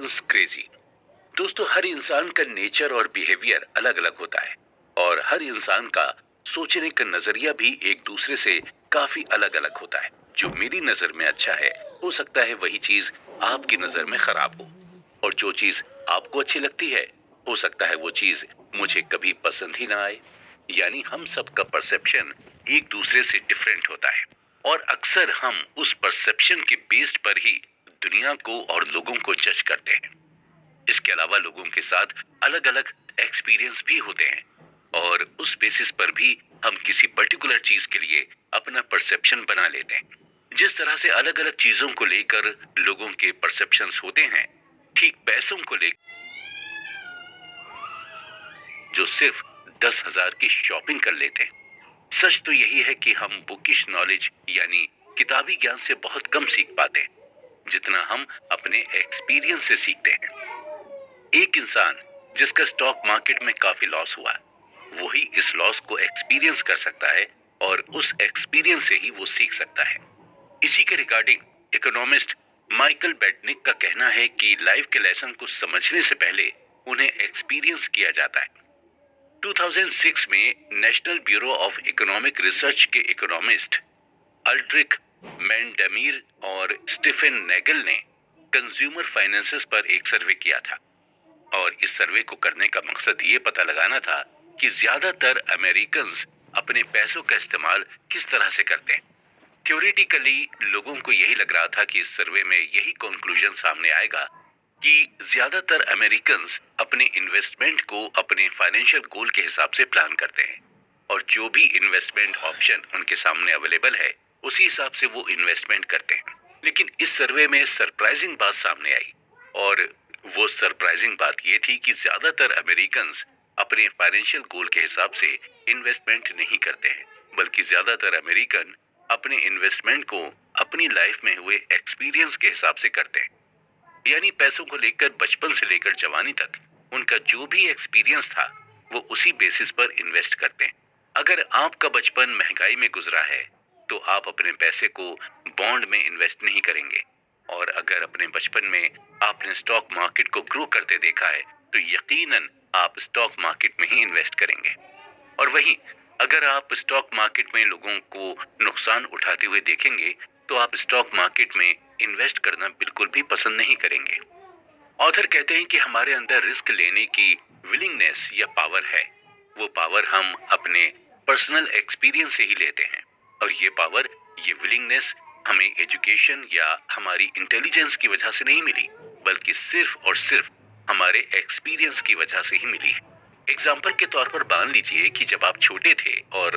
Persons crazy. दोस्तों, हर इंसान का नेचर और बिहेवियर अलग अलग होता है और हर इंसान का सोचने का नजरिया भी एक दूसरे से काफी अलग अलग होता है। जो मेरी नजर में अच्छा है, हो सकता है वही चीज आपकी नजर में खराब हो, और जो चीज आपको अच्छी लगती है, हो सकता है वो चीज मुझे कभी पसंद ही ना आए। यानी हम सबका परसेप्शन एक दूसरे से डिफरेंट होता है और अक्सर हम उस परसेप्शन के बेस्ड पर ही दुनिया को और लोगों को जज करते हैं। इसके अलावा लोगों के साथ अलग अलग एक्सपीरियंस भी होते हैं और उस बेसिस पर भी हम किसी पर्टिकुलर चीज के लिए अपना परसेप्शन बना लेते हैं। जिस तरह से अलग अलग चीजों को लेकर लोगों के परसेप्शंस होते हैं, ठीक पैसों को लेकर जो सिर्फ 10,000 की शॉपिंग कर लेते हैं। सच तो यही है कि हम बुकिश नॉलेज यानी किताबी ज्ञान से बहुत कम सीख पाते हैं, जितना हम अपने एक्सपीरियंस से सीखते हैं। एक इंसान जिसका स्टॉक मार्केट में काफी लॉस हुआ, वही इस लॉस को एक्सपीरियंस कर सकता है और उस एक्सपीरियंस से ही वो सीख सकता है। इसी के रिगार्डिंग इकोनॉमिस्ट माइकल बेटनिक का कहना है कि लाइफ के लेसन को समझने से पहले उन्हें एक्सपीरियंस किया जाता है। 2006 में national bureau of economic research के इकोनॉमिस्ट अल्ट्रिक मैंडमीर और स्टीफन नेगल ने कंज्यूमर फाइनेंसेस पर एक सर्वे किया था और इस सर्वे को करने का मकसद ये पता लगाना था कि ज्यादातर अमेरिकन्स अपने पैसों का इस्तेमाल किस तरह से करते हैं। थ्योरेटिकली लोगों को यही लग रहा था कि इस सर्वे में यही कंक्लूजन सामने आएगा कि ज्यादातर अमेरिकन्स अपने इन्वेस्टमेंट को अपने फाइनेंशियल गोल के हिसाब से प्लान करते हैं और जो भी इन्वेस्टमेंट ऑप्शन उनके सामने अवेलेबल है, उसी हिसाब से वो इन्वेस्टमेंट करते हैं। लेकिन इस सर्वे में सरप्राइजिंग बात सामने आई, और वो सरप्राइजिंग बात ये थी कि ज्यादातर अमेरिकन्स अपने फाइनेंशियल गोल के हिसाब से इन्वेस्टमेंट नहीं करते हैं, बल्कि ज्यादातर अमेरिकन अपने इन्वेस्टमेंट को अपनी लाइफ में हुए एक्सपीरियंस के हिसाब से करते हैं। यानी पैसों को लेकर बचपन से लेकर जवानी तक उनका जो भी एक्सपीरियंस था, वो उसी बेसिस पर इन्वेस्ट करते हैं। अगर आपका बचपन महंगाई में गुजरा है, तो आप अपने पैसे को बॉन्ड में इन्वेस्ट नहीं करेंगे, और अगर अपने बचपन में आपने स्टॉक मार्केट को ग्रो करते देखा है, तो यकीनन आप स्टॉक मार्केट में ही इन्वेस्ट करेंगे। और वहीं अगर आप स्टॉक मार्केट में लोगों को नुकसान उठाते हुए देखेंगे, तो आप स्टॉक मार्केट में इन्वेस्ट करना बिल्कुल भी पसंद नहीं करेंगे। ऑथर कहते हैं कि हमारे अंदर रिस्क लेने की विलिंगनेस या पावर है। वो पावर हम अपने पर्सनल एक्सपीरियंस से ही लेते हैं, और ये पावर, ये विलिंगनेस हमें एजुकेशन या हमारी इंटेलिजेंस की वजह से नहीं मिली, बल्कि सिर्फ और सिर्फ हमारे एक्सपीरियंस की वजह से ही मिली है। एग्जाम्पल के तौर पर मान लीजिए कि जब आप छोटे थे और